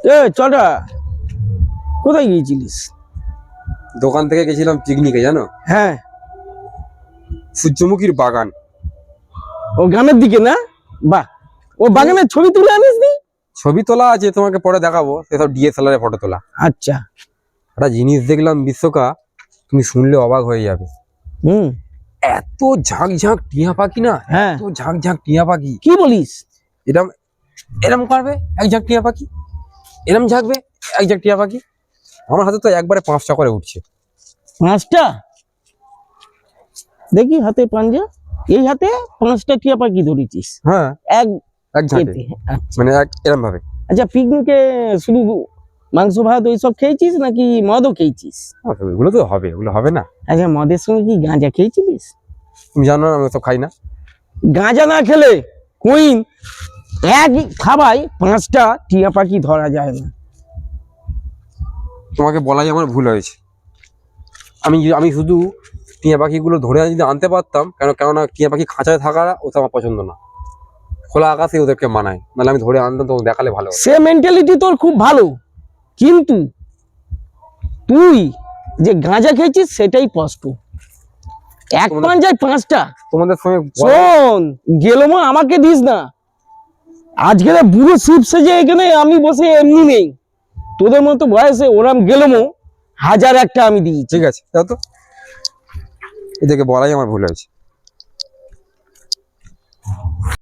আচ্ছা চটা কোথায় গিয়েছিলিস? দোকান থেকে গেছিলাম পিকনিকে, জানো? হ্যাঁ, সূর্যমুখীর বাগান। ও গ্রামের দিকে না? বাহ, ও বাগানের ছবি তুলে আনিস নি? ছবি তোলা আছে, তোমাকে পরে দেখাবো। সেসব ডিএসএলআর এ ফটো তোলা। আচ্ছা। একটা জিনিস দেখলাম বিশ্বকা, তুমি শুনলে অবাক হয়ে যাবে। হুম। এত ঝাঁক ঝাঁক টিয়া পাখি না, হ্যাঁ। এত ঝাঁক ঝাঁক টিয়া পাখি। কি বলিস? এরম এরম করবে এক ঝাঁক টিয়া পাখি, এরম ঝাঁকবে এক ঝাঁক টিয়া পাখি। আমার হাতে তো একবারে 5টা করে উঠছে। 5টা? দেখি হাতে পাঞ্জা, এই হাতে 5টা টিয়া পাখি ধরেছিস? হ্যাঁ, এক এক ঝাঁকে, এতে? আচ্ছা। মানে এক এরম ভাবে। আচ্ছা, পিকনিকে শুধু মাংস ভাত ওইসব খেয়েছিস নাকি মদও খেয়েছিস? এগুলো তো হবে, এগুলো হবে না? আচ্ছা, মদের সঙ্গে কি গাঁজা খেয়েছিলিস? তুমি জানো না আমি সব খাই না। গাঁজা না খেলে কুইন এক খাবায় 5টা টিয়া পাখি ধরা যায় না। তোমাকে বলাই আমার ভুল হয়েছে। আমি শুধু টিয়া পাখিগুলো ধরে যদি আনতে পারতাম, কেননা টিয়া পাখি খাঁচায় থাকা ওটা আমার পছন্দ না। খোলা আকাশে ওদেরকে মানায়, নাহলে আমি ধরে আনতাম, তো দেখালে ভালো হতো। সে মেন্টালিটি তোর খুব ভালো, কিন্তু তুই যে গাঁজা খেয়েছিস সেটাই স্পষ্ট। এক পাঞ্জায় 5টা। তোমাদের সঙ্গে শোন, গেলমো আমাকে দিস না। আজকে বুড়ো শিব সেজে এখানে আমি বসে এমনি নেই। তোদের মতো বয়সে ওরাম গেলমো 1001টা আমি দিয়েছি। ঠিক আছে, দাও তো। এদেরকে বলাই আমার ভুল হয়েছে।